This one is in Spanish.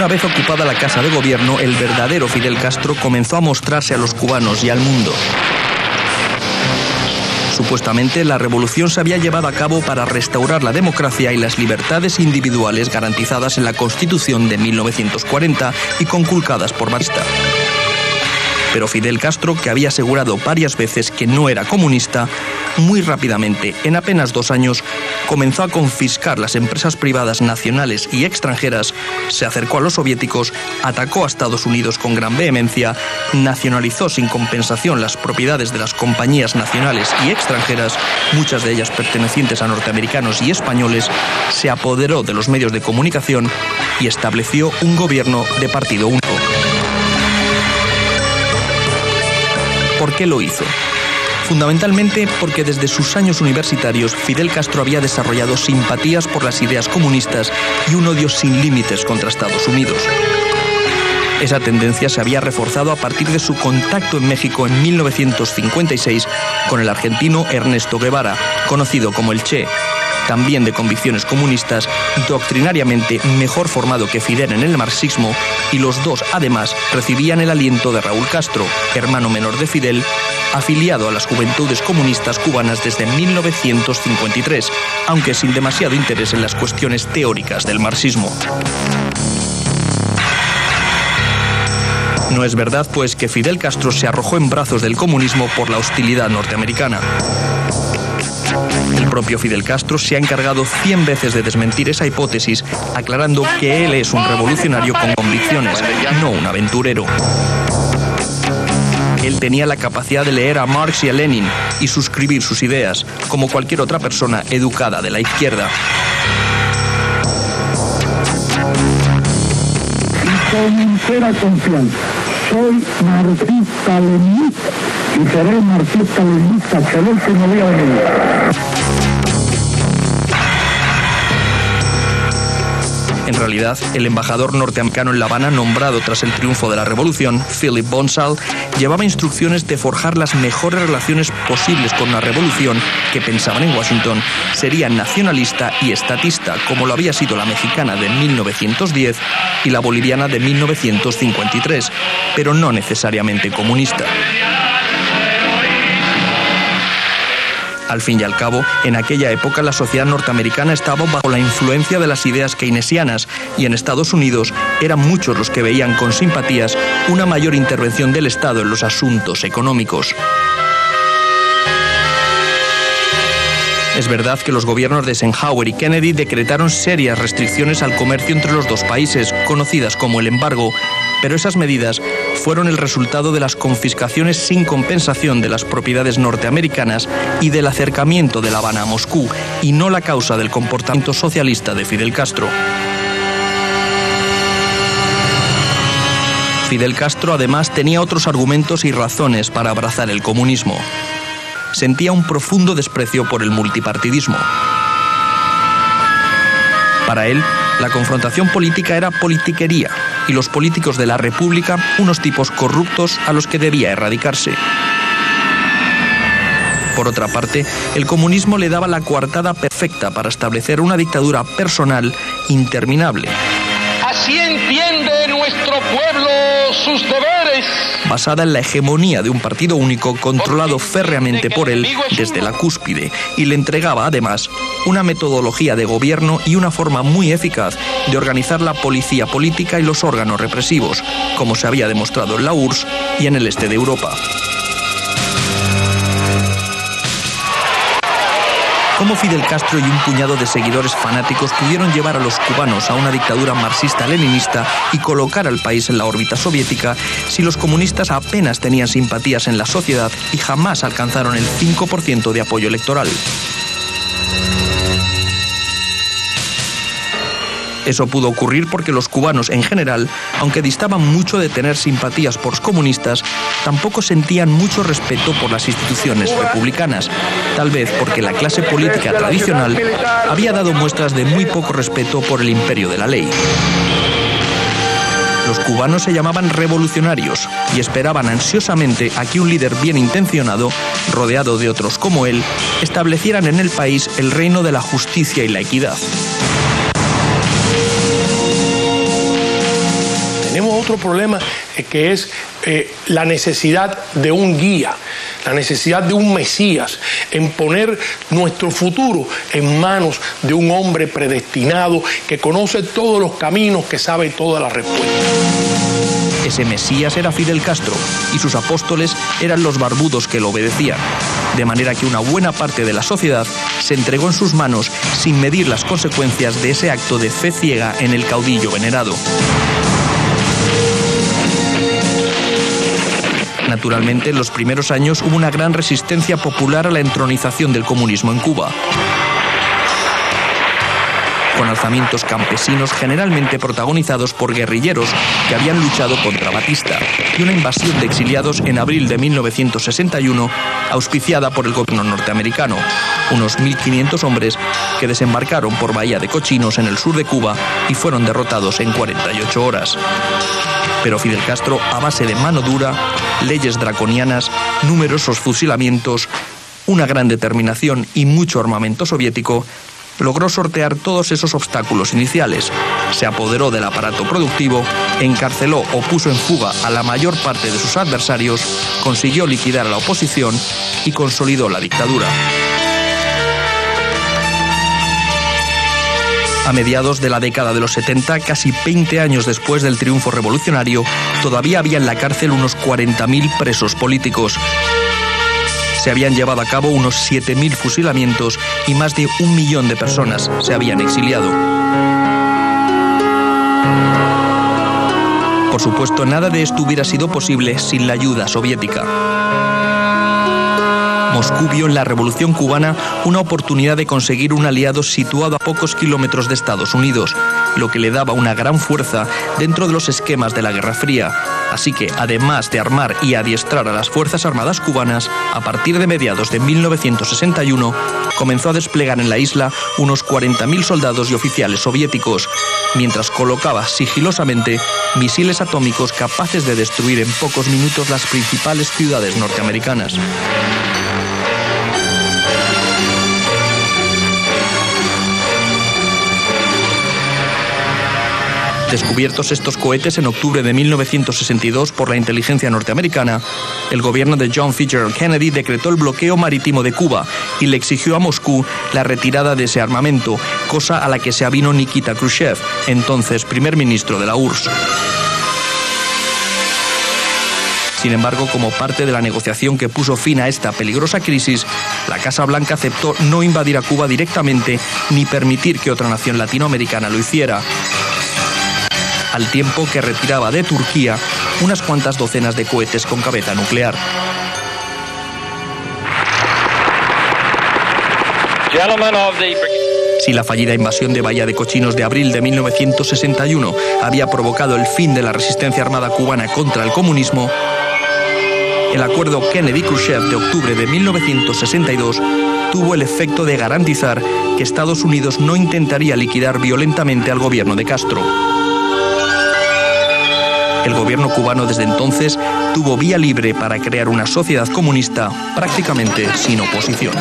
Una vez ocupada la casa de gobierno, el verdadero Fidel Castro comenzó a mostrarse a los cubanos y al mundo. Supuestamente, la revolución se había llevado a cabo para restaurar la democracia y las libertades individuales garantizadas en la Constitución de 1940 y conculcadas por Batista. Pero Fidel Castro, que había asegurado varias veces que no era comunista, muy rápidamente, en apenas 2 años, comenzó a confiscar las empresas privadas nacionales y extranjeras, se acercó a los soviéticos, atacó a Estados Unidos con gran vehemencia, nacionalizó sin compensación las propiedades de las compañías nacionales y extranjeras, muchas de ellas pertenecientes a norteamericanos y españoles, se apoderó de los medios de comunicación y estableció un gobierno de partido único. ¿Por qué lo hizo? Fundamentalmente porque desde sus años universitarios Fidel Castro había desarrollado simpatías por las ideas comunistas y un odio sin límites contra Estados Unidos. Esa tendencia se había reforzado a partir de su contacto en México en 1956 con el argentino Ernesto Guevara, conocido como el Che, también de convicciones comunistas, doctrinariamente mejor formado que Fidel en el marxismo, y los dos, además, recibían el aliento de Raúl Castro, hermano menor de Fidel, afiliado a las Juventudes Comunistas Cubanas desde 1953, aunque sin demasiado interés en las cuestiones teóricas del marxismo. No es verdad, pues, que Fidel Castro se arrojó en brazos del comunismo por la hostilidad norteamericana. El propio Fidel Castro se ha encargado 100 veces de desmentir esa hipótesis, aclarando que él es un revolucionario con convicciones, no un aventurero. Él tenía la capacidad de leer a Marx y a Lenin y suscribir sus ideas, como cualquier otra persona educada de la izquierda. Y con entera confianza, soy marxista-leninista y seré marxista-leninista hasta el último día de mi vida. En realidad, el embajador norteamericano en La Habana, nombrado tras el triunfo de la revolución, Philip Bonsall, llevaba instrucciones de forjar las mejores relaciones posibles con una revolución que, pensaban en Washington, sería nacionalista y estatista, como lo había sido la mexicana de 1910 y la boliviana de 1953, pero no necesariamente comunista. Al fin y al cabo, en aquella época la sociedad norteamericana estaba bajo la influencia de las ideas keynesianas y en Estados Unidos eran muchos los que veían con simpatías una mayor intervención del Estado en los asuntos económicos. Es verdad que los gobiernos de Eisenhower y Kennedy decretaron serias restricciones al comercio entre los dos países, conocidas como el embargo, pero esas medidas fueron el resultado de las confiscaciones sin compensación de las propiedades norteamericanas y del acercamiento de La Habana a Moscú, y no la causa del comportamiento socialista de Fidel Castro. Fidel Castro, además, tenía otros argumentos y razones para abrazar el comunismo. Sentía un profundo desprecio por el multipartidismo. Para él, la confrontación política era politiquería y los políticos de la República unos tipos corruptos a los que debía erradicarse. Por otra parte, el comunismo le daba la coartada perfecta para establecer una dictadura personal interminable. Así entiende nuestro pueblo sus deberes. Basada en la hegemonía de un partido único controlado férreamente por él desde la cúspide, y le entregaba además una metodología de gobierno y una forma muy eficaz de organizar la policía política y los órganos represivos, como se había demostrado en la URSS y en el este de Europa. ¿Cómo Fidel Castro y un puñado de seguidores fanáticos pudieron llevar a los cubanos a una dictadura marxista-leninista y colocar al país en la órbita soviética si los comunistas apenas tenían simpatías en la sociedad y jamás alcanzaron el 5% de apoyo electoral? Eso pudo ocurrir porque los cubanos en general, aunque distaban mucho de tener simpatías por los comunistas, tampoco sentían mucho respeto por las instituciones republicanas, tal vez porque la clase política tradicional había dado muestras de muy poco respeto por el imperio de la ley. Los cubanos se llamaban revolucionarios y esperaban ansiosamente a que un líder bien intencionado, rodeado de otros como él, establecieran en el país el reino de la justicia y la equidad. otro problema que es la necesidad de un guía, la necesidad de un Mesías, en poner nuestro futuro en manos de un hombre predestinado que conoce todos los caminos, que sabe todas las respuestas. Ese Mesías era Fidel Castro y sus apóstoles eran los barbudos que lo obedecían, de manera que una buena parte de la sociedad se entregó en sus manos sin medir las consecuencias de ese acto de fe ciega en el caudillo venerado. Naturalmente, en los primeros años hubo una gran resistencia popular a la entronización del comunismo en Cuba, con alzamientos campesinos generalmente protagonizados por guerrilleros que habían luchado contra Batista, y una invasión de exiliados en abril de 1961, auspiciada por el gobierno norteamericano, unos 1.500 hombres que desembarcaron por Bahía de Cochinos en el sur de Cuba y fueron derrotados en 48 horas. Pero Fidel Castro, a base de mano dura, leyes draconianas, numerosos fusilamientos, una gran determinación y mucho armamento soviético, logró sortear todos esos obstáculos iniciales, se apoderó del aparato productivo, encarceló o puso en fuga a la mayor parte de sus adversarios, consiguió liquidar a la oposición y consolidó la dictadura. A mediados de la década de los 70, casi 20 años después del triunfo revolucionario, todavía había en la cárcel unos 40.000 presos políticos. Se habían llevado a cabo unos 7.000 fusilamientos y más de 1 millón de personas se habían exiliado. Por supuesto, nada de esto hubiera sido posible sin la ayuda soviética. Moscú vio en la Revolución Cubana una oportunidad de conseguir un aliado situado a pocos kilómetros de Estados Unidos, lo que le daba una gran fuerza dentro de los esquemas de la Guerra Fría. Así que, además de armar y adiestrar a las Fuerzas Armadas cubanas, a partir de mediados de 1961, comenzó a desplegar en la isla unos 40.000 soldados y oficiales soviéticos, mientras colocaba sigilosamente misiles atómicos capaces de destruir en pocos minutos las principales ciudades norteamericanas. Descubiertos estos cohetes en octubre de 1962 por la inteligencia norteamericana, el gobierno de John Fitzgerald Kennedy decretó el bloqueo marítimo de Cuba y le exigió a Moscú la retirada de ese armamento, cosa a la que se avino Nikita Khrushchev, entonces primer ministro de la URSS. Sin embargo, como parte de la negociación que puso fin a esta peligrosa crisis, la Casa Blanca aceptó no invadir a Cuba directamente ni permitir que otra nación latinoamericana lo hiciera, al tiempo que retiraba de Turquía unas cuantas docenas de cohetes con cabeza nuclear. Si la fallida invasión de Bahía de Cochinos de abril de 1961 había provocado el fin de la resistencia armada cubana contra el comunismo, el acuerdo Kennedy-Khrushchev de octubre de 1962 tuvo el efecto de garantizar que Estados Unidos no intentaría liquidar violentamente al gobierno de Castro. El gobierno cubano desde entonces tuvo vía libre para crear una sociedad comunista prácticamente sin oposición.